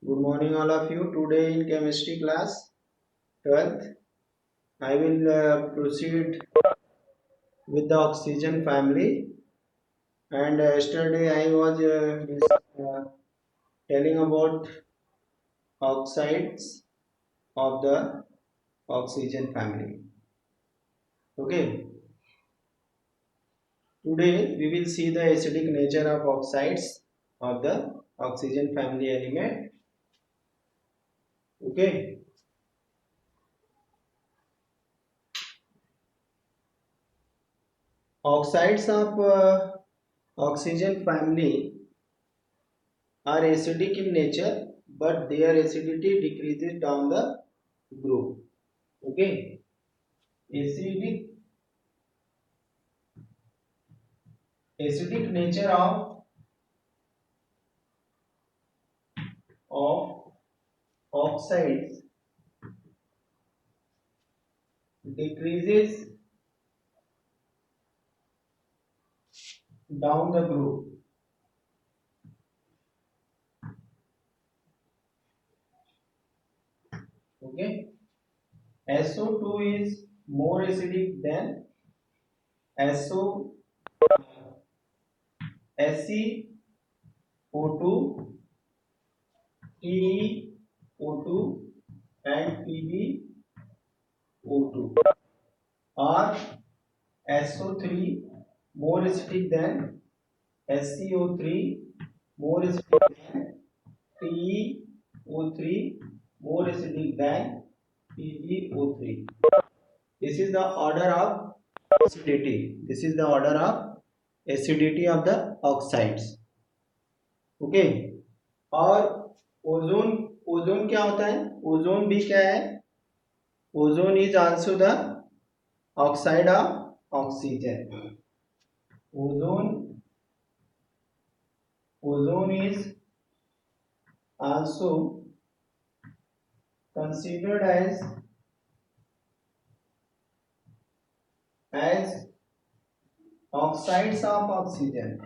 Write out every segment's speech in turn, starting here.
Good morning, all of you. Today in chemistry class 12th, I will proceed with the oxygen family. And yesterday I was telling about oxides of the oxygen family. Okay. Today we will see the acidic nature of oxides of the oxygen family element. Okay. Oxides of oxygen family are acidic in nature, but their acidity decreases down the group. Okay, acidic nature of oxides decreases down the group. Okay, SO2 is more acidic than SO SeO2, TeO2, and PbO2. Or SO3 more acidic than SCO3 more acidic than PeO3 more acidic than PbO3. This is the order of acidity. This is the order of acidity of the oxides. Okay. और ozone ozone क्या होता है? Ozone भी क्या है? Ozone is also the oxide of oxygen. Ozone is also considered as oxides of oxygen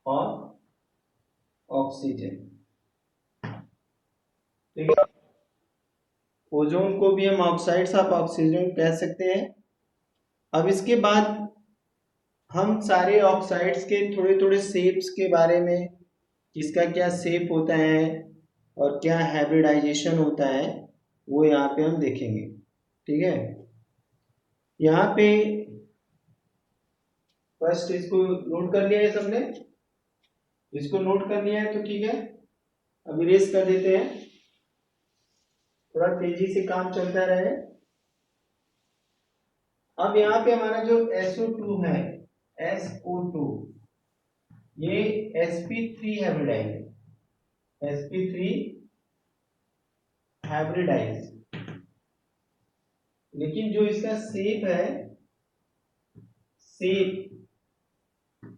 or oxygen. ठीक है, ozone को भी हम ऑक्साइड्स ऑफ ऑक्सीजन कह सकते हैं. अब इसके बाद हम सारे ऑक्साइड्स के थोड़े थोड़े शेप्स के बारे में, किसका क्या शेप होता है और क्या हाइब्रिडाइजेशन होता है, वो यहाँ पे हम देखेंगे. ठीक है, यहाँ पे फर्स्ट इसको नोट कर लिया है सबने? इसको नोट कर लिया है तो ठीक है, अब इरेज कर देते हैं, थोड़ा तेजी से काम चलता रहे. अब यहाँ पे हमारा जो SO2 है, SO2, ये sp3 हाइब्रिडाइज है, sp3 हाइब्रिडाइज. लेकिन जो इसका शेप है, शेप,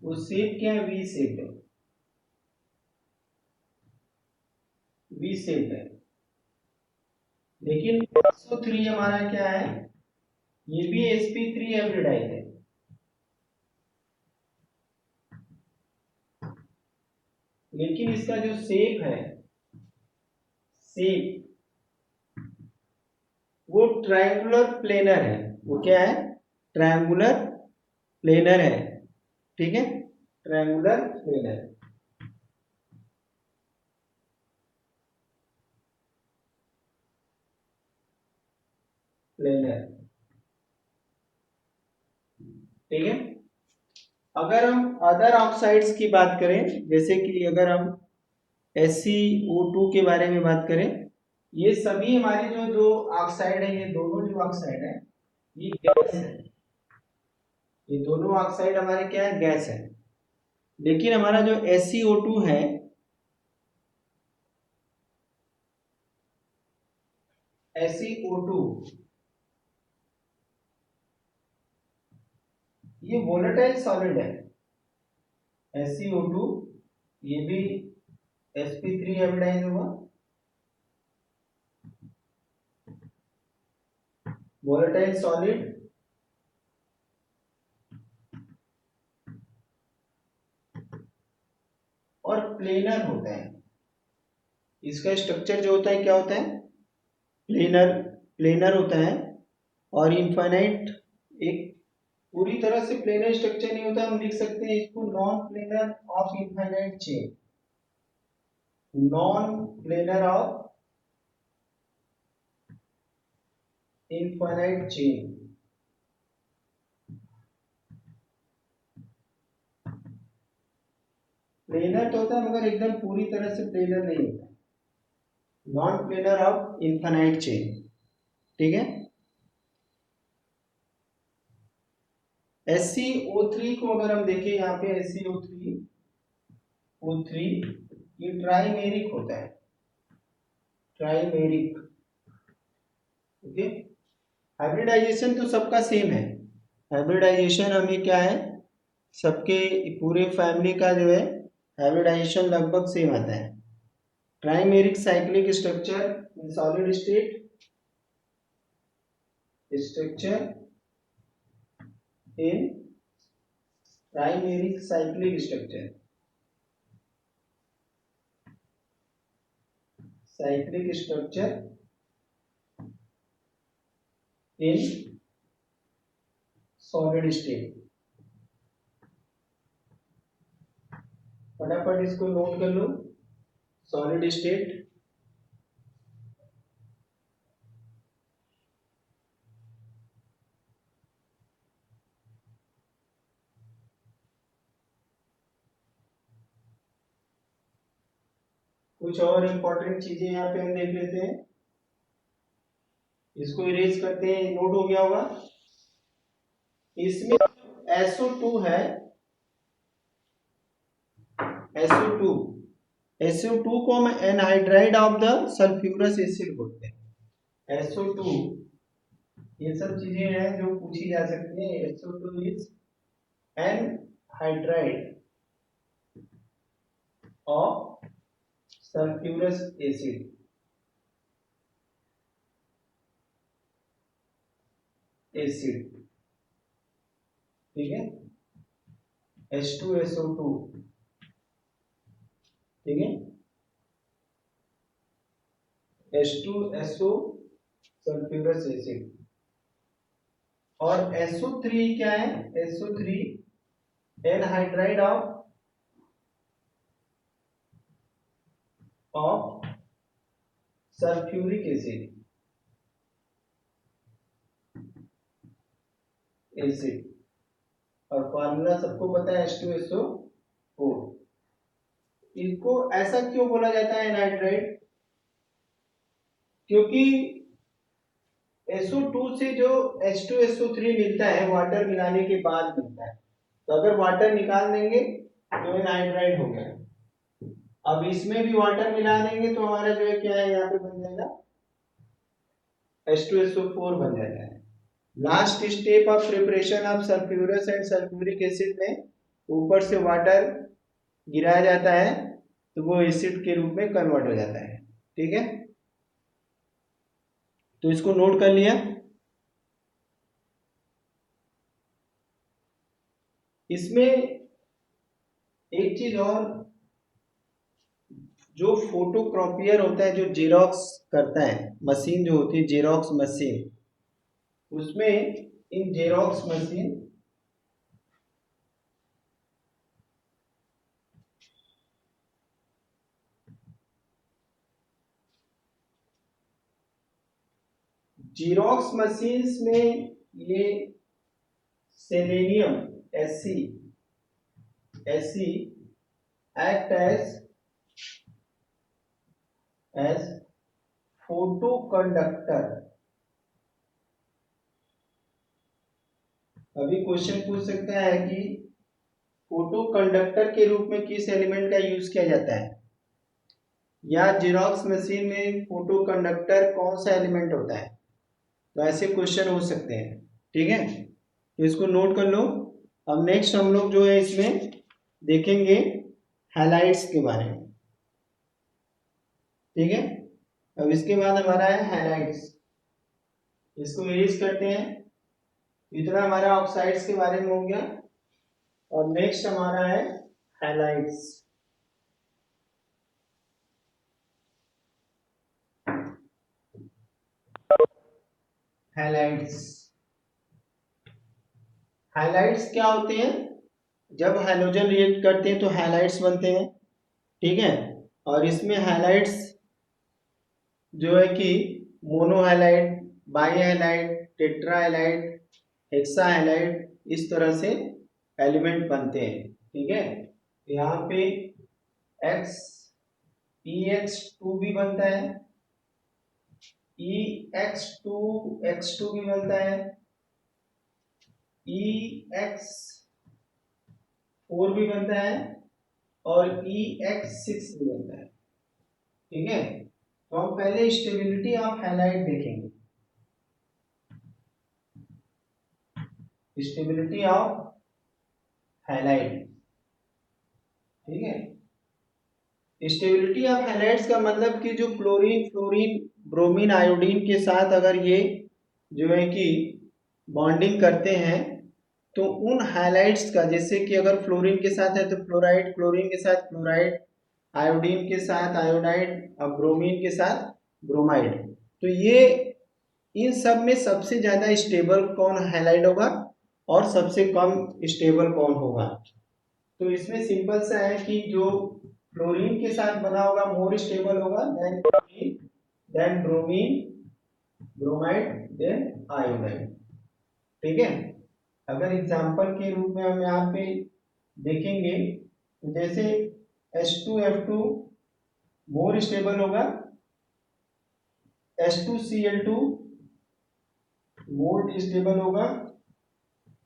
वो शेप क्या है? वी शेप है. वी शेप है. लेकिन SO3 हमारा क्या है? ये भी sp3 हाइब्रिडाइज है. लेकिन इसका जो शेप है, शेप, वो ट्रायंगुलर प्लेनर है. वो क्या है? ट्रायंगुलर प्लेनर है. ठीक है, ट्रायंगुलर प्लेनर. प्लेनर. ठीक है. अगर हम अदर ऑक्साइड्स की बात करें, जैसे कि अगर हम SeO2 के बारे में बात करें, ये सभी हमारे जो दो ऑक्साइड है, ये दोनों जो ऑक्साइड है, ये गैस है. ये दोनों ऑक्साइड हमारे क्या है? गैस है. लेकिन हमारा जो SeO2 है, SeO2, ये वोलेटाइल सॉलिड है. SeO2 ये भी sp3 हाइब्रिडाइज हुआ, वोलेटाइल सॉलिड. और प्लेनर होता है। इसका स्ट्रक्चर जो होता है क्या होता है, प्लेनर, प्लेनर होता है। और इनफाइनाइट एक पूरी तरह से प्लेनर स्ट्रक्चर नहीं होता, हम लिख सकते हैं इसको non planar of infinite chain, non planar of infinite chain. Planar तो होता है मगर एकदम पूरी तरह से प्लेनर नहीं होता, non planar of infinite chain. ठीक है। SiO3 को अगर हम देखें यहाँ पे SiO3 O3 ये ट्राइमेरिक होता है, ट्राइमेरिक। ओके, हाइब्रिडाइजेशन तो सबका सेम है। हाइब्रिडाइजेशन हमें क्या है, सबके पूरे फैमिली का जो है हाइब्रिडाइजेशन लगभग सेम आता है। Trimeric cyclic structure in solid state, structure in trimeric cyclic structure, cyclic structure in solid state. फटाफट इसको नोट कर लो, सॉलिड स्टेट, कुछ और इंपॉर्टेंट चीजें यहाँ पे हम देख लेते हैं, इसको इरेज करते हैं, नोट हो गया होगा। इसमें SO2 है, SO2, SO2 को हम anhydride of the sulphurous acid बोलते हैं। SO2 ये सब चीजें हैं जो पूछी जा सकती हैं। SO2 is anhydride of sulphurous acid, acid. ठीक है, H2SO2। ठीक है, H2SO सल्फ्यूरस एसिड। और SO3 क्या है, SO3 anhydride of sulphuric acid, acid. और फार्मूला सबको पता है H2SO4। इसको ऐसा क्यों बोला जाता है एनहाइड्राइड, क्योंकि SO2 से जो H2SO3 मिलता है वाटर मिलाने के बाद मिलता है, तो अगर वाटर निकाल देंगे तो एनहाइड्राइड हो गया। अब इसमें भी वाटर मिला देंगे तो हमारा जो है क्या है, यहाँ पे बन जाएगा H2SO4 बन जाता है। Last step of preparation of sulphurous and sulphuric acid में ऊपर से वाटर गिराया जाता है तो वो एसिड के रूप में कन्वर्ट हो जाता है। ठीक है, तो इसको नोट कर लिया। इसमें एक चीज और, जो फोटोकॉपियर होता है, जो जेरोक्स करता है, मशीन जो होती है जेरोक्स मशीन, उसमें इन जेरोक्स मशीन जेरोक्स मशीन्स में ये selenium Fe act as photo conductor. अभी क्वेश्चन पूछ सकता है कि फोटो कंडक्टर के रूप में किस एलिमेंट का यूज किया जाता है, या जेरोक्स मशीन में फोटो कंडक्टर कौन सा एलिमेंट होता है, तो ऐसे क्वेश्चन हो सकते हैं। ठीक है, तो इसको नोट कर लो। अब नेक्स्ट हम लोग जो है इसमें देखेंगे हैलाइड्स के बारे में। ठीक है, अब इसके बाद हमारा है हैलाइड्स, इसको इरेज करते हैं। इतना हमारा ऑक्साइड्स के बारे में हो गया, और नेक्स्ट हमारा है हैलाइड्स। हैलाइड्स। हैलाइड्स क्या होते हैं? जब हैलोजन रिएक्ट करते हैं तो हैलाइड्स बनते हैं, ठीक है। और इसमें हैलाइड्स जो है कि मोनोहैलाइड, बाईहैलाइड, टेट्राहैलाइड, हेक्साहैलाइड, इस तरह से एलिमेंट बनते हैं, ठीक है। यहाँ पे एक्स EX2 भी बनता है, EX2X2 भी बनता है, EX4 भी बनता है और EX6 भी बनता है, ठीक है। तो हम पहले स्टेबिलिटी ऑफ हैलाइड देखेंगे। स्टेबिलिटी ऑफ हैलाइड, ठीक है। स्टेबिलिटी ऑफ हैलाइड्स का मतलब कि जो क्लोरीन, फ्लोरीन, ब्रोमीन, आयोडीन के साथ अगर ये जो है कि बॉन्डिंग करते हैं तो उन हैलाइड्स का, जैसे कि अगर फ्लोरीन के साथ है तो फ्लोराइड, क्लोरीन के साथ क्लोराइड, आयोडीन के साथ आयोडाइड और ब्रोमीन के साथ ब्रोमाइड, तो ये इन सब में सबसे ज्यादा स्टेबल कौन हैलाइड होगा और सबसे कम स्टेबल कौन होगा। तो इसमें सिंपल सा है कि जो फ्लोरीन के साथ बना होगा मोर स्टेबल होगा then chlorine, then bromine, bromide, then iodide, ठीक है। अगर एग्जांपल के रूप में हम यहाँ पे देखेंगे तो जैसे H2F2 मोर स्टेबल होगा, H2Cl2 मोर स्टेबल होगा,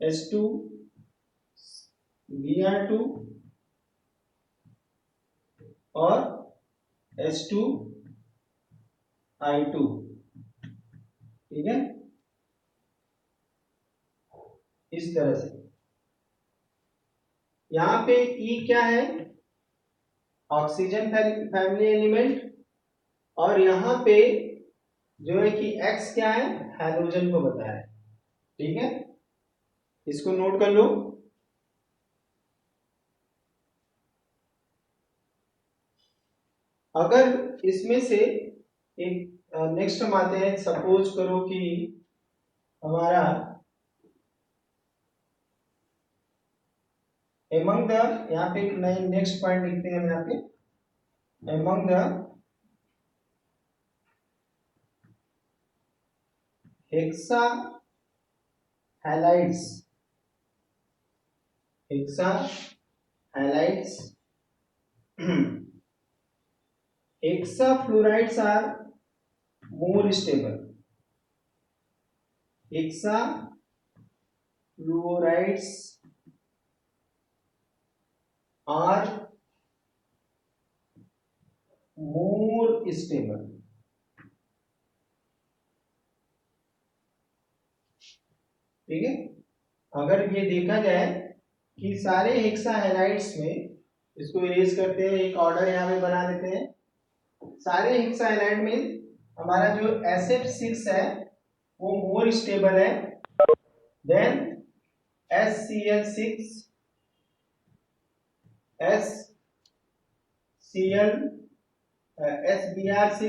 H2Br2 और H2I2, ठीक है, इस तरह से। यहाँ पे E क्या है? ऑक्सीजन फैमिली एलिमेंट, और यहाँ पे जो है कि X क्या है? हैलोजन को बताया है, ठीक है। इसको नोट कर लो। अगर इसमें से एक नेक्स्ट हम आते हैं, सपोज करो कि हमारा एमंग द, यहाँ पे नए नेक्स्ट पॉइंट लिखते हैं हम यहाँ पे, among the hexa halides, hexa halides hexafluorides are more stable, hexafluorides are more stable, ठीक है। अगर ये देखा जाए कि सारे हेक्सा हैलाइड्स में, इसको इरेज करते हैं, एक ऑर्डर यहाँ पे बना देते हैं, सारे हेक्सा हैलाइड में हमारा जो SF6 है वो मोर स्टेबल है then HCl6, HCl, SBr6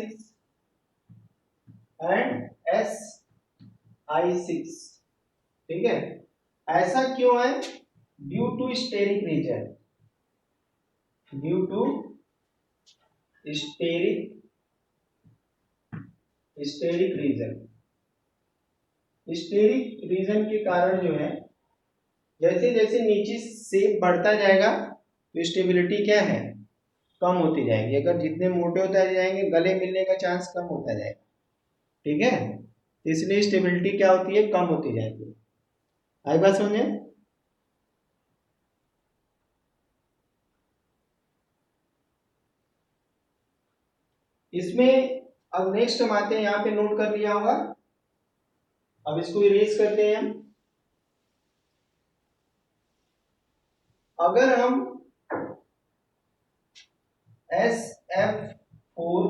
and SI6, ठीक है। ऐसा क्यों है? Due to steric reason, due to steric reason, steric reason के कारण जो है जैसे जैसे नीचे शेप बढ़ता जाएगा तो स्टेबिलिटी क्या है? कम होती जाएगी। अगर जितने मोटे होते जाएंगे गले मिलने का चांस कम होता जाएगा, ठीक है। इसलिए स्टेबिलिटी क्या होती है? कम होती जाएगी। आई बात समझे? इसमें अब नेक्स्ट हम आते हैं, यहाँ पे नोट कर लिया होगा, अब इसको इरेज करते हैं हम। अगर हम SF4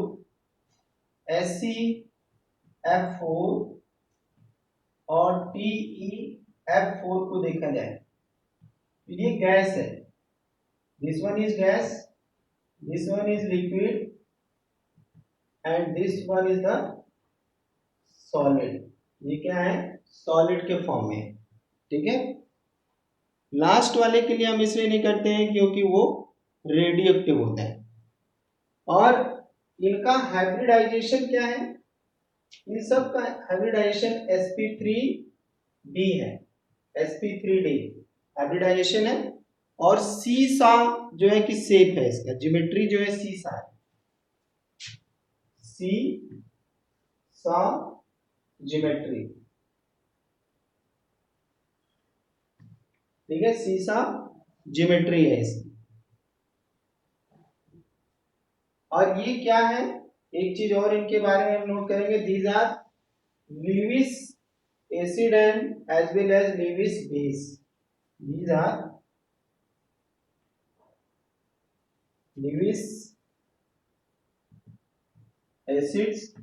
SCF4 और TeF4 को देखा जाए तो ये गैस है, this one is gas, this one is liquid and this one is the solid, ये क्या है, सॉलिड के फॉर्म में, ठीक है। लास्ट वाले के लिए हम इसलिए नहीं करते हैं क्योंकि वो रेडियो एक्टिव होता है। और इनका हाइब्रिडाइजेशन क्या है, इन सब का हाइब्रिडाइजेशन sp3d है, sp3d हाइब्रिडाइजेशन है। और सीसा जो है कि शेप है, इसका ज्योमेट्री जो है सीसा है, सीसा ज्योमेट्री, ठीक है, सीसा ज्योमेट्री है इसकी। और ये क्या है, एक चीज और इनके बारे में हम नोट करेंगे, these are Lewis acid and as well as Lewis base, these are Lewis acids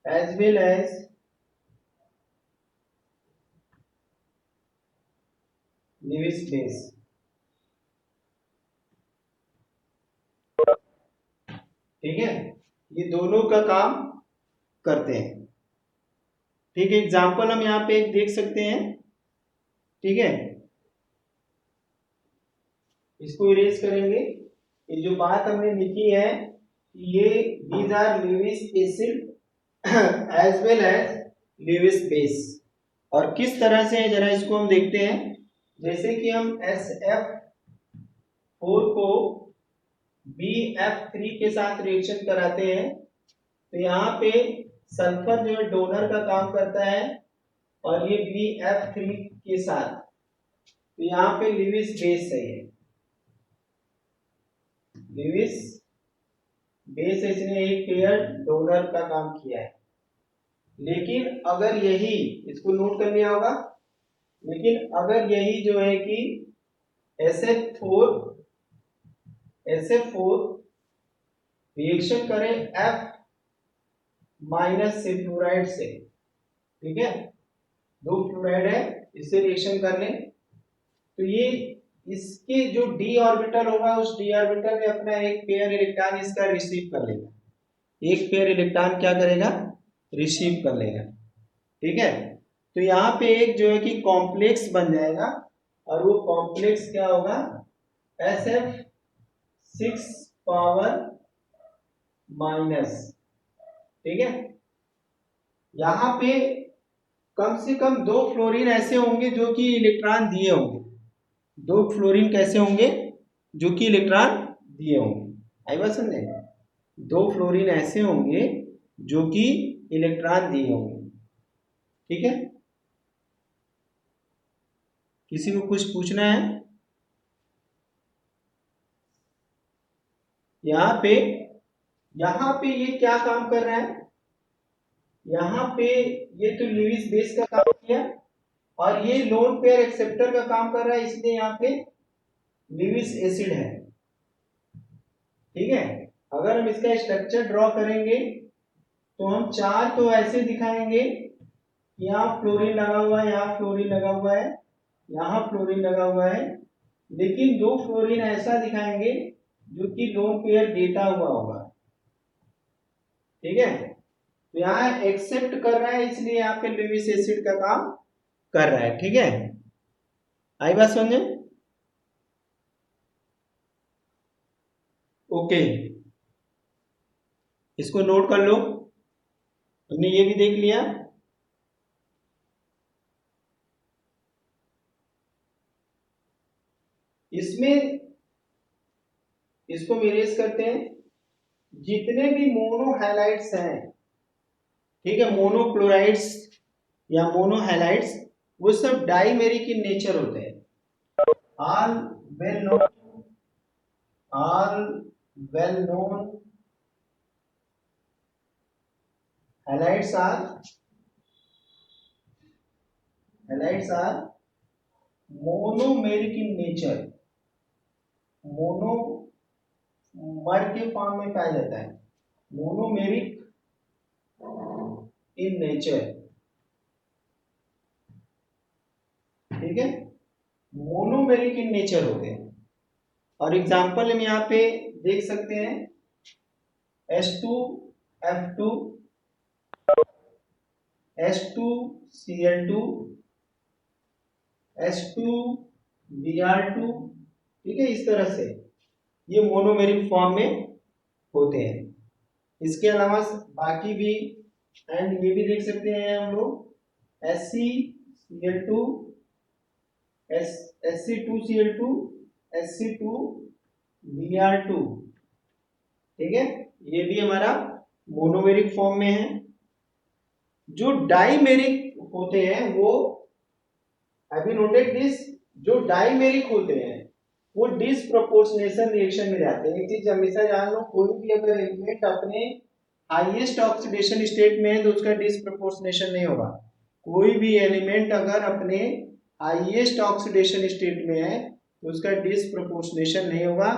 as well as Lewis base, ठीक है, ये दोनों का काम करते हैं। ठीक है, एग्जाम्पल हम यहाँ पे एक देख सकते हैं, ठीक है, इसको इरेज करेंगे। ये जो बात हमने लिखी है, ये these are Lewis acid as well as Lewis base, और किस तरह से है जरा इसको हम देखते हैं। जैसे कि हम SF4 को BF3 के साथ रिएक्शन कराते हैं, तो यहाँ पे सल्फर जो है डोनर का काम करता है, और ये BF3 के साथ, तो यहाँ पे लिविस बेस है, ये लिविस बेस, इसने एक पेयर डोनर का काम किया है। लेकिन अगर यही, इसको नोट कर लिया होगा, लेकिन अगर यही जो है कि SF4 रिएक्शन करें F माइनस से, फ्लोराइड से, ठीक है, दो फ्लोराइड है, इससे रिएक्शन कर लें, तो ये इसके जो d ऑर्बिटल होगा, उस d ऑर्बिटल में अपना एक पेयर इलेक्ट्रॉन इसका रिसीव कर लेगा, एक पेयर इलेक्ट्रॉन क्या करेगा, रिसीव कर लेगा, ठीक है। तो यहाँ पे एक जो है कि कॉम्प्लेक्स बन जाएगा, और वो कॉम्प्लेक्स क्या होगा, SF6 पावर माइनस, ठीक है। यहाँ पे कम से कम दो फ्लोरीन ऐसे होंगे जो कि इलेक्ट्रॉन दिए होंगे, दो फ्लोरीन कैसे होंगे, जो कि इलेक्ट्रॉन दिए होंगे, आई बात समझे, दो फ्लोरीन ऐसे होंगे जो कि इलेक्ट्रॉन दिए होंगे, ठीक है। किसी को कुछ पूछना है? यहाँ पे ये क्या काम कर रहा है, यहाँ पे ये तो लुईस बेस का काम किया, और ये लोन पेयर एक्सेप्टर का काम कर रहा है, इसलिए यहाँ पे लुईस एसिड है, ठीक है। अगर हम इसका स्ट्रक्चर ड्रॉ करेंगे तो हम चार तो ऐसे दिखाएंगे, यहाँ फ्लोरीन लगा हुआ है, यहाँ फ्लोरीन लगा हुआ है, यहाँ फ्लोरीन लगा हुआ है, लेकिन दो फ्लोरीन ऐसा दिखाएंगे जो कि लोन पेयर डेटा हुआ होगा, ठीक है। तो यहाँ एक्सेप्ट कर रहा है, इसलिए यहाँ पे लुईस एसिड का काम कर रहा है, ठीक है, आई बात समझे, ओके। इसको नोट कर लो, हमने ये भी देख लिया। इसमें इसको मेरेज करते हैं, जितने भी मोनो हैलाइड्स हैं, ठीक है, मोनोक्लोराइड्स या मोनो हैलाइड्स, वो सब डाइमेरिक इन नेचर होते हैं। All well known, all well known halides are monomeric in nature, monomer के फॉर्म में पाया जाता है, मोनोमेरिक इन नेचर, ठीक है, मोनोमेरिक इन नेचर होते हैं। और एग्जांपल हम यहाँ पे देख सकते हैं, H2F2 H2Cl2 H2Br2, ठीक है। इस तरह से ये मोनोमेरिक फॉर्म में होते हैं। इसके अलावा बाकी भी एंड ये भी देख सकते हैं हम लोग HCCl2 Sc2Cl2 Sc2Br2, ठीक है। ये भी हमारा मोनोमेरिक फॉर्म में है। जो डाइमेरिक होते हैं वो, हैव यू नोटेड दिस, जो डाइमेरिक होते हैं वो डिसप्रोपोर्शनेशन रिएक्शन में जाते हैं। एक चीज हमेशा जान लो, कोई भी अगर एलिमेंट अपने हाईएस्ट ऑक्सीडेशन स्टेट में है तो उसका डिसप्रोपोर्शनेशन नहीं होगा। कोई भी एलिमेंट अगर अपने हाईएस्ट ऑक्सीडेशन स्टेट में है तो उसका डिसप्रोपोर्शनेशन नहीं होगा,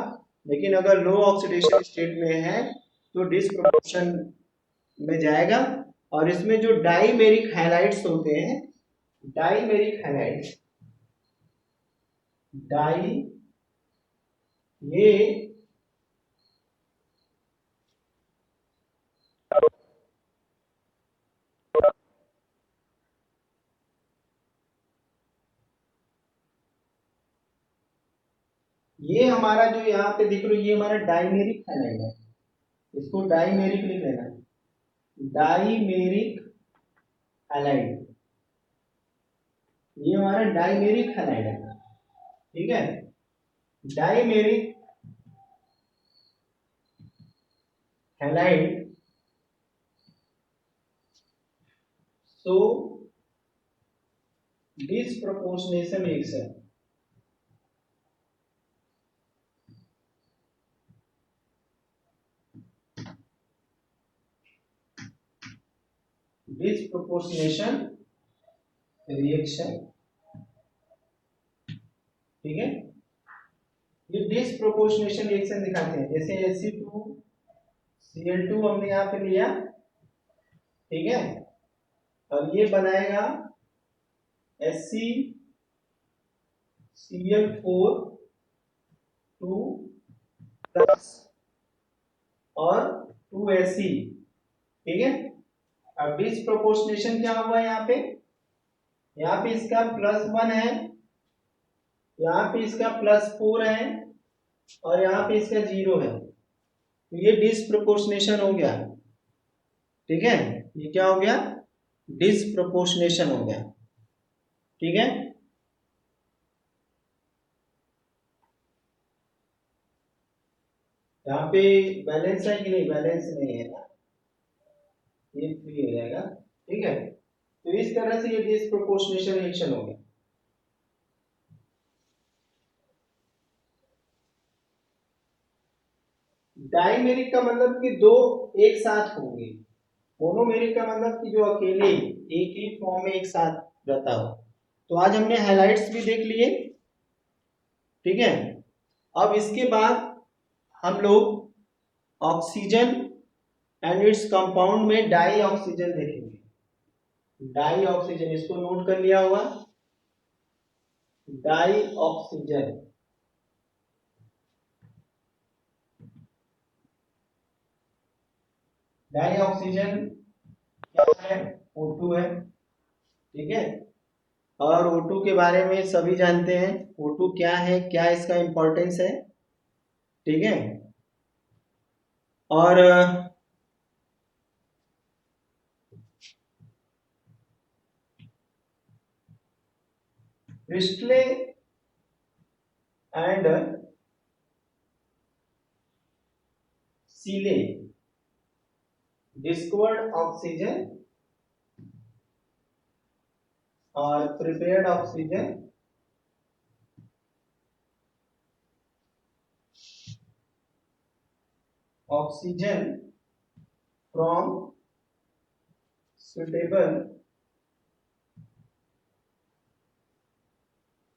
लेकिन अगर लो ऑक्सीडेशन स्टेट में है तो डिसप्रोपोर्शन में जाएगा। और इसमें जो डाइमेरिक हैलाइड्स होते हैं, डाइमेरिक हैलाइड्स, ये हमारा जो यहाँ पे दिख रहा है ये हमारा डाइमेरिक हैलाइड है। इसको डाइमेरिक लिख लेना, डाइमेरिक हैलाइड, ये हमारा डाइमेरिक हैलाइड है, ठीक है। डाइमेरिक हैलाइड सो डिसप्रोपोर्शनेशन रिएक्शन, डिसप्रोपोर्शनेशन रिएक्शन, ठीक है। ये डिसप्रोपोर्शनेशन रिएक्शन दिखाते हैं। जैसे Sc2Cl2 हमने यहाँ पे लिया, ठीक है, और ये बनाएगा HCCl4 2 प्लस और 2He, ठीक है। अब डिसप्रोपोर्शनेशन क्या हुआ यहाँ पे इसका +1 है, यहाँ पे इसका +4 है और यहाँ पे इसका 0 है, तो ये डिसप्रोपोर्शनेशन हो गया, ठीक है। ये क्या हो गया, डिसप्रोपोर्शनेशन हो गया, ठीक है। यहाँ पे बैलेंस है कि नहीं, बैलेंस नहीं है ना, ये 3 हो जाएगा, ठीक है। तो इस तरह से ये डिसप्रोपोर्शनेशन रिएक्शन हो गया। डाइमेरिक का मतलब कि दो एक साथ होंगे, मोनोमेरिक का मतलब कि जो अकेले एक ही फॉर्म में एक साथ रहता हो। तो आज हमने हाइलाइट्स भी देख लिए, ठीक है। अब इसके बाद हम लोग ऑक्सीजन एंड इट्स कंपाउंड में डाई ऑक्सीजन देखेंगे। डाई ऑक्सीजन, इसको नोट कर लिया होगा, डाई ऑक्सीजन, डाई ऑक्सीजन क्या है, O2 है, ठीक है। और O2 के बारे में सभी जानते हैं, O2 क्या है, क्या इसका इंपॉर्टेंस है, ठीक है। और प्रिस्टले एंड सीले डिस्कवर्ड ऑक्सीजन और prepared oxygen from suitable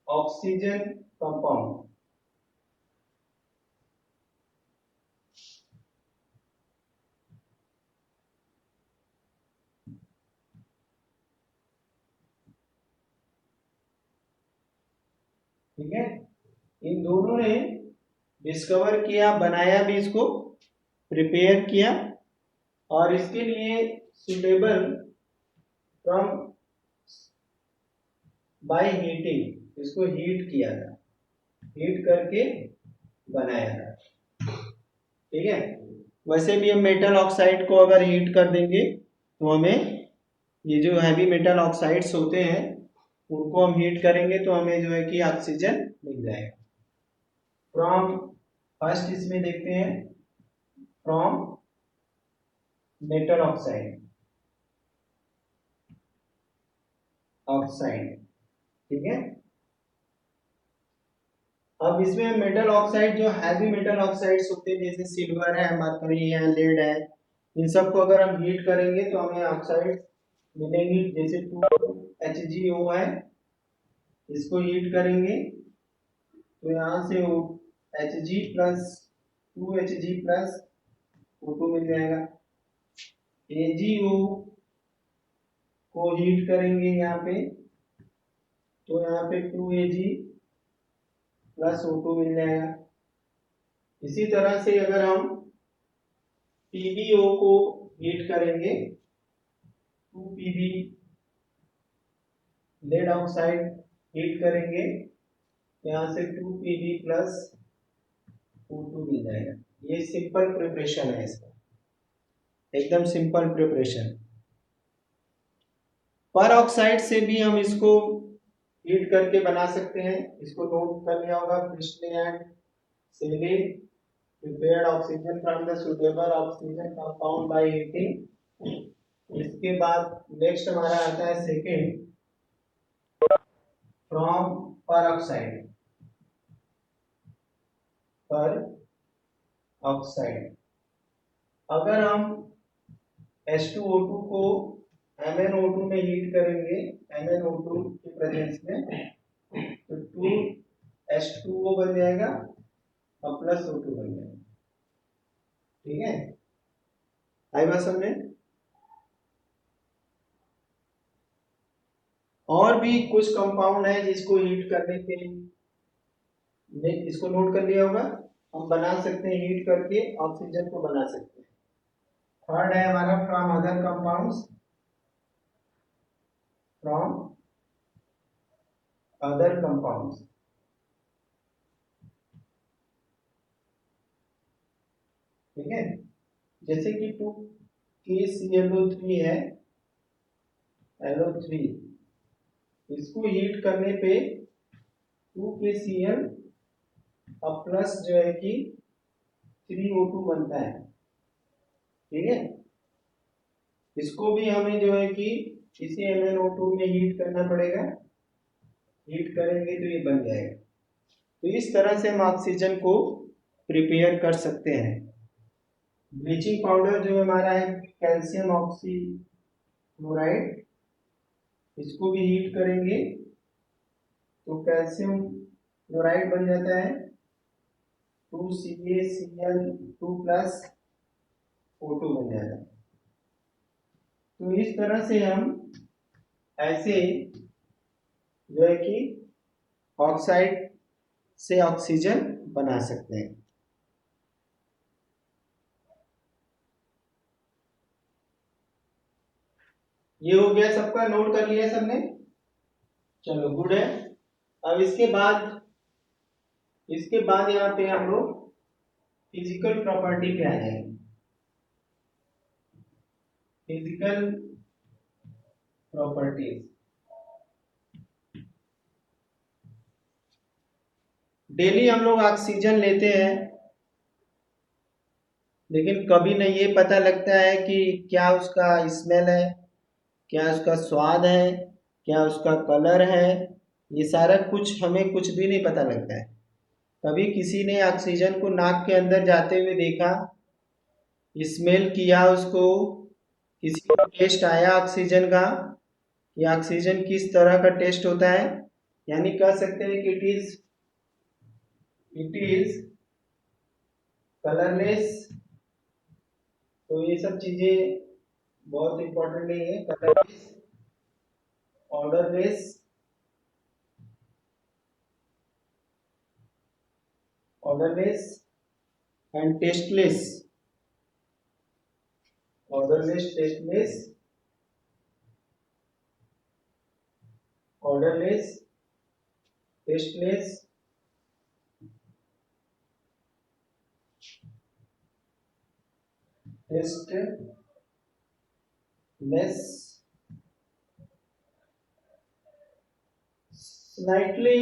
oxygen compound, ठीक है। इन दोनों ने डिस्कवर किया, बनाया भी, इसको प्रिपेयर किया और इसके लिए सुटेबल फ्रॉम बाय हीटिंग, इसको हीट किया था, हीट करके बनाया था। ठीक है, वैसे भी हम मेटल ऑक्साइड को अगर हीट कर देंगे तो हमें ये जो हैवी मेटल ऑक्साइड्स होते हैं उनको हम हीट करेंगे तो हमें जो है कि ऑक्सीजन मिल जाएगा। फ्रॉम फर्स्ट इसमें देखते हैं, फ्रॉम मेटल ऑक्साइड, ऑक्साइड। ठीक है, अब इसमें मेटल ऑक्साइड जो हैवी मेटल ऑक्साइड्स होते हैं जैसे सिल्वर है, मरकरी है, लेड है, इन सबको अगर हम हीट करेंगे तो हमें ऑक्साइड मिलेंगी। जैसे 2HgO है, इसको हीट करेंगे तो यहाँ से Hg plus 2Hg plus O2 मिल जाएगा। AgO को हीट करेंगे यहाँ पे तो यहाँ पे 2Ag प्लस O2 मिल जाएगा। इसी तरह से अगर हम PbO को हीट करेंगे 2Pb, लेड ऑक्साइड हीट करेंगे तो यहाँ से 2Pb प्लस O2 मिल जाएगा। ये सिंपल प्रिपरेशन है इसका, एकदम सिंपल प्रिपरेशन। पर ऑक्साइड से भी हम इसको हीट करके बना सकते हैं, इसको नोट कर लिया होगा। Priestley and Shelley prepared oxygen from the suitable oxygen compound by heating। इसके बाद नेक्स्ट हमारा आता है सेकेंड, फ्रॉम पर ऑक्साइड, पर ऑक्साइड। अगर हम H2O2 को MnO2 में हीट करेंगे, MnO2 के प्रेजेंस में, तो 2H2O बन जाएगा और प्लस O2 बन जाएगा। ठीक है, आई बात समझे? और भी कुछ कंपाउंड है जिसको हीट करने के लिए, इसको नोट कर लिया होगा, हम बना सकते हैं हीट करके ऑक्सीजन को बना सकते हैं। थर्ड है हमारा from other compounds, from other compounds. ठीक है, जैसे कि 2KClO3 है, LO3, इसको हीट करने पे 2KCl और प्लस जो है कि 3O2 बनता है। ठीक है, इसको भी हमें जो है कि इसी MnO2 में हीट करना पड़ेगा, हीट करेंगे तो ये बन जाएगा। तो इस तरह से हम ऑक्सीजन को प्रिपेयर कर सकते हैं। ब्लीचिंग पाउडर जो हमारा है कैल्शियम ऑक्सीक्लोराइड, इसको भी हीट करेंगे तो कैल्शियम क्लोराइड बन जाता है 2CaCl2 प्लस O2 बन जाता है। तो इस तरह से हम ऐसे जो है कि ऑक्साइड से ऑक्सीजन बना सकते हैं। ये हो गया सबका, नोट कर लिया सबने? चलो गुड है। अब इसके बाद यहाँ पे हम लोग फिजिकल प्रॉपर्टी पे आ जाएंगे। फिजिकल प्रॉपर्टीज, डेली हम लोग ऑक्सीजन लेते हैं लेकिन कभी नहीं ये पता लगता है कि क्या उसका स्मेल है, क्या उसका स्वाद है, क्या उसका कलर है, ये सारा कुछ हमें कुछ भी नहीं पता लगता है। कभी किसी ने ऑक्सीजन को नाक के अंदर जाते हुए देखा, स्मेल किया उसको, किसी को टेस्ट आया ऑक्सीजन का, ये ऑक्सीजन किस तरह का टेस्ट होता है, यानी कह सकते हैं कि इट इज कलरलेस। तो ये सब चीजें बहुत इंपॉर्टेंट नहीं है। Colourless, odourless, odourless and tasteless, odourless, tasteless odourless, tasteless, tasteless, slightly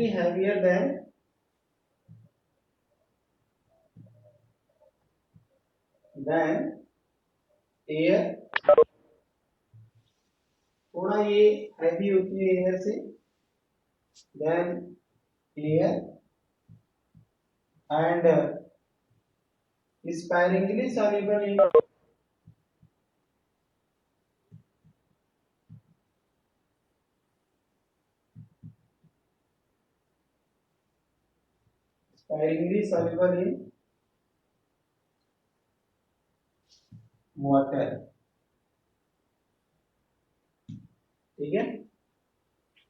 heavier than air, थोड़ा ये हैवी होती है एयर से, than air, and sparingly soluble in water, ठीक है।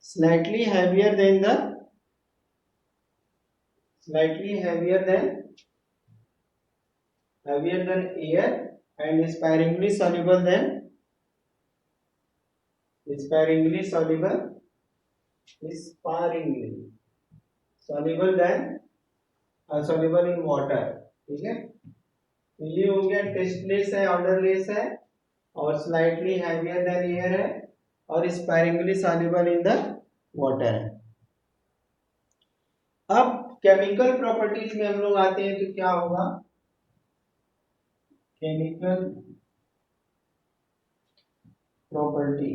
slightly heavier than air and sparingly soluble than soluble in water, ठीक है। तो ये हो गया टेस्टलेस है, ऑर्डरलेस है, और स्लाइटली हैवियर देन एयर है, और स्पायरिंगली सॉल्युबल इन द वाटर है। अब केमिकल प्रॉपर्टीज में हम लोग आते हैं तो क्या होगा, केमिकल प्रॉपर्टी।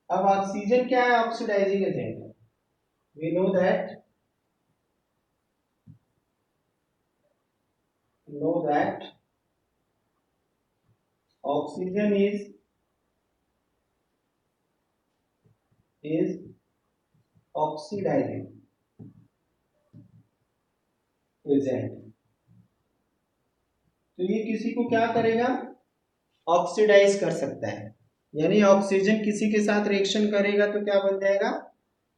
अब ऑक्सीजन क्या है, ऑक्सीडाइजिंग एजेंट है। We know that oxygen is oxidizing agent. तो ये किसी को क्या करेगा, ऑक्सीडाइज कर सकता है, यानी ऑक्सीजन किसी के साथ रिएक्शन करेगा तो क्या बन जाएगा,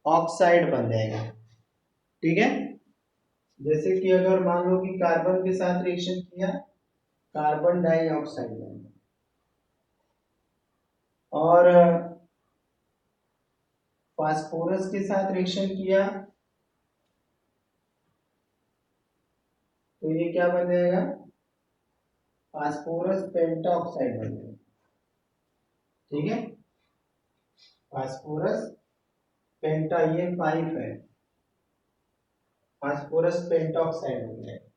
ऑक्साइड बन जाएगा, ठीक है। जैसे कि अगर मान लो कि कार्बन के साथ रिएक्शन किया, कार्बन डाइऑक्साइड बन गया, और फास्फोरस के साथ रिएक्शन किया तो ये क्या बन जाएगा, फास्फोरस पेंटाऑक्साइड बन जाएगा, ठीक है। फास्फोरस पेंटा, ये 5 है, फास्फोरस पेंटाऑक्साइड बन जाएगा।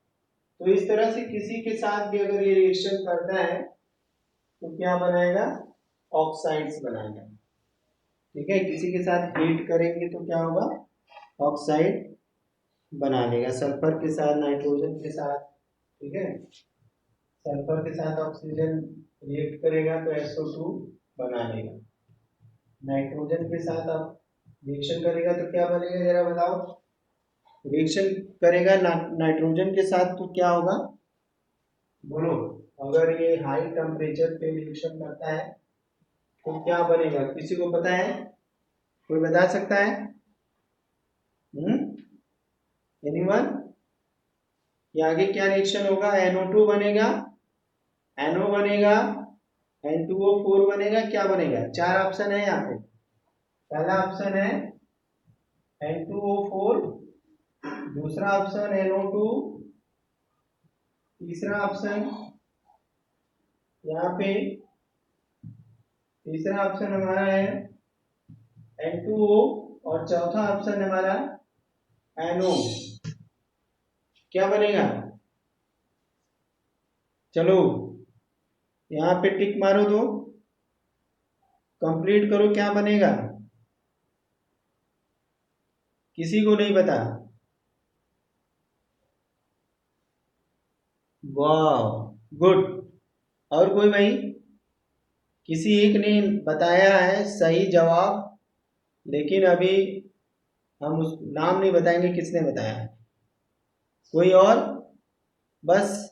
तो इस तरह से किसी के साथ भी अगर ये रिएक्शन करता है तो क्या बनाएगा, ऑक्साइड्स बनाएगा, ठीक है। किसी के साथ हीट करेंगे तो क्या होगा, ऑक्साइड बना लेगा, सल्फर के साथ, नाइट्रोजन के साथ, ठीक है। सल्फर के साथ ऑक्सीजन रिएक्ट करेगा तो SO2 बना लेगा, नाइट्रोजन के साथ आप रिएक्शन करेगा तो क्या बनेगा, जरा बताओ। रिएक्शन करेगा नाइट्रोजन के साथ तो क्या होगा, बोलो। अगर ये हाई टेम्परेचर पे रिएक्शन करता है तो क्या बनेगा, किसी को पता है, कोई बता सकता है, एनीवन। ये आगे क्या रिएक्शन होगा, NO2 बनेगा, NO बनेगा, N2O4 बनेगा, क्या बनेगा, 4 ऑप्शन है यहाँ पे। पहला ऑप्शन है N2O4, दूसरा ऑप्शन NO2, तीसरा ऑप्शन यहाँ पे, तीसरा ऑप्शन हमारा है N2O, और चौथा ऑप्शन हमारा NO। क्या बनेगा, चलो यहाँ पे टिक मारो, तो कंप्लीट करो, क्या बनेगा, किसी को नहीं पता, वाह गुड। और कोई भाई, किसी एक ने बताया है सही जवाब, लेकिन अभी हम उस नाम नहीं बताएंगे किसने बताया है, कोई और। बस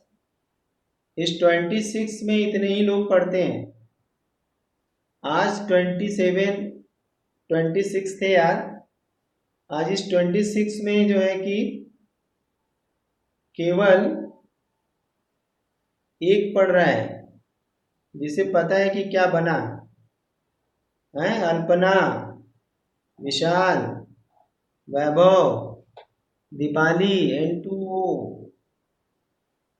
इस 26 में इतने ही लोग पढ़ते हैं, आज 27 26 थे यार। आज इस 26 में जो है कि केवल एक पढ़ रहा है, जिसे पता है कि क्या बना है। अल्पना, विशाल, वैभव, दीपाली, N2O,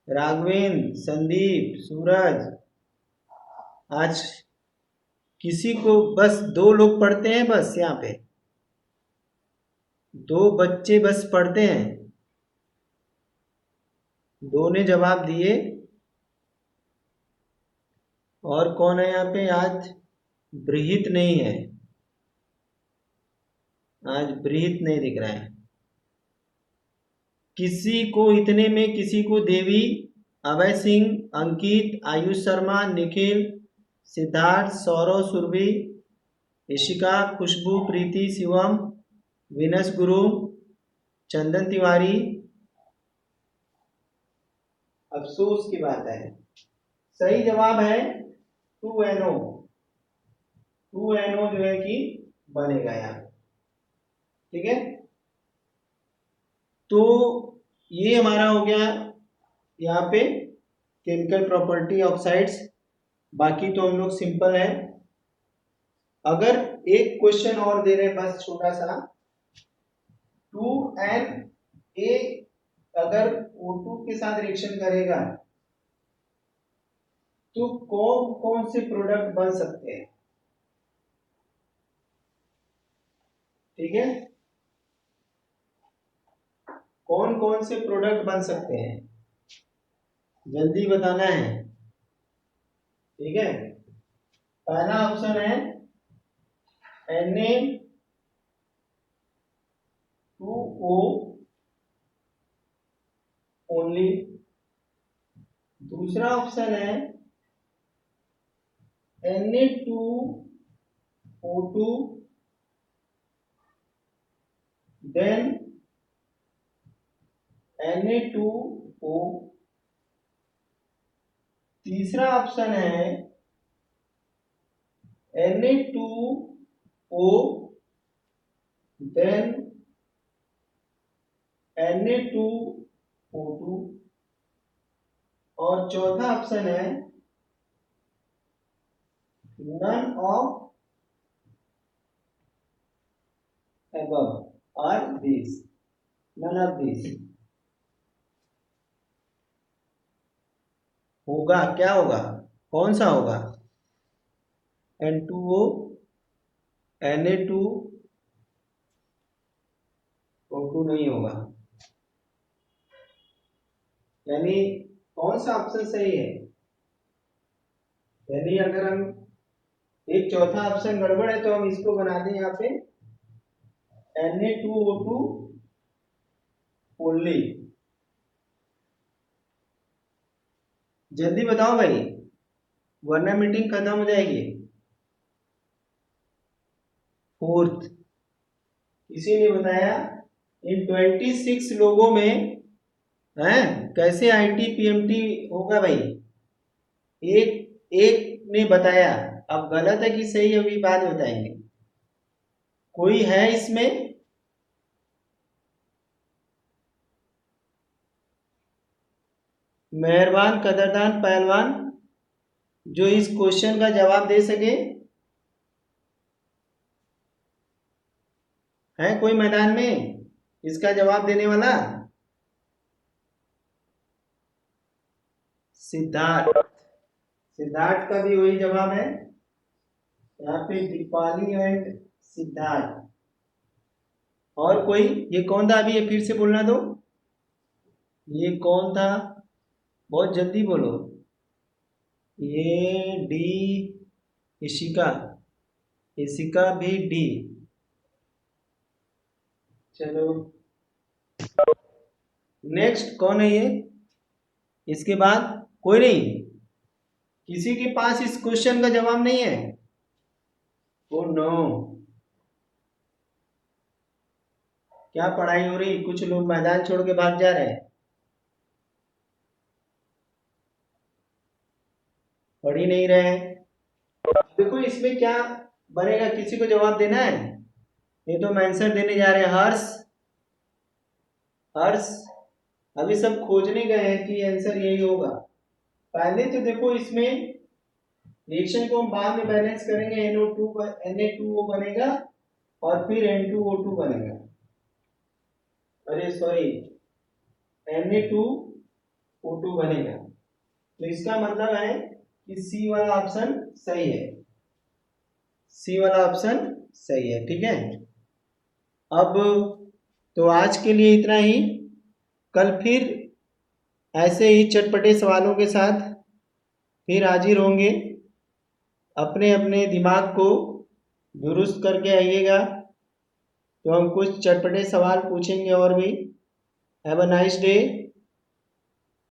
राघवेंद्र, संदीप, सूरज। आज किसी को बस 2 लोग पढ़ते हैं, बस यहाँ पे 2 बच्चे बस पढ़ते हैं, 2 ने जवाब दिए। और कौन है यहाँ पे? आज ब्रीहित नहीं है, आज ब्रीहित नहीं दिख रहा है। किसी को इतने में किसी को देवी, अभय सिंह, अंकित, आयुष शर्मा, निखिल, सिद्धार्थ, सौरव, सुरभि, ऋषिका, खुशबू, प्रीति, शिवम, विनस गुरु, चंदन तिवारी। अफसोस की बात है, सही जवाब है 2NO। 2NO जो है कि बनेगा यहाँ। ठीक है, तो ये हमारा हो गया यहाँ पे केमिकल प्रॉपर्टी ऑक्साइड्स। बाकी तो हम लोग सिंपल है। अगर एक क्वेश्चन और दे रहे हैं बस छोटा सा, 2Na अगर O2 के साथ रिएक्शन करेगा तो कौन कौन से प्रोडक्ट बन सकते हैं? ठीक है, कौन कौन से प्रोडक्ट बन सकते हैं, जल्दी बताना है। ठीक है, पहला ऑप्शन है Na2O ओनली। दूसरा ऑप्शन है Na2O2 देन Na2O। तीसरा ऑप्शन है Na2O देन Na2O2। और चौथा ऑप्शन है none of above or these, none of these। होगा क्या होगा, कौन सा होगा? N2O, Na2O2 नहीं होगा। यानी कौन सा ऑप्शन सही है? यानी अगर हम एक चौथा ऑप्शन गड़बड़ है तो हम इसको बना दें यहाँ पे Na2O2 ओनली। जल्दी बताओ भाई, वरना मीटिंग खत्म हो जाएगी। फोर्थ किसी ने बताया इन 26 लोगों में है कैसे आईटी पीएमटी होगा भाई? एक एक ने बताया, अब गलत है कि सही अभी बाद बताएंगे। कोई है इसमें? मेहरबान, कदरदान, पहलवान जो इस क्वेश्चन का जवाब दे सके। है कोई मैदान में इसका जवाब देने वाला? सिद्धार्थ, सिद्धार्थ का भी वही जवाब है यहाँ पे, दीपाली एंड सिद्धार्थ। और कोई? ये कौन था अभी, ये फिर से बोलना दो, ये कौन था? बहुत जल्दी बोलो। ये डी, इशिका, इशिका भी डी। चलो नेक्स्ट कौन है ये? इसके बाद कोई नहीं? किसी के पास इस क्वेश्चन का जवाब नहीं है? ओ नो, क्या पढ़ाई हो रही? कुछ लोग मैदान छोड़ के भाग जा रहे हैं, पढ़ ही नहीं रहे हैं। देखो इसमें क्या बनेगा, किसी को जवाब देना है। ये तो हम आंसर देने जा रहे हैं हर्ष। हर्ष अभी सब खोजने गए हैं कि आंसर यही होगा। पहले तो देखो इसमें रिएक्शन को हम बाद में बैलेंस करेंगे, NO2 Na2O बनेगा और फिर N2O2 बनेगा, अरे सॉरी Na2O2 बनेगा। तो इसका मतलब है कि सी वाला ऑप्शन सही है, सी वाला ऑप्शन सही है। ठीक है, अब तो आज के लिए इतना ही। कल फिर ऐसे ही चटपटे सवालों के साथ फिर हाजिर होंगे। अपने अपने दिमाग को दुरुस्त करके आइएगा, तो हम कुछ चटपटे सवाल पूछेंगे और भी। Have a nice day.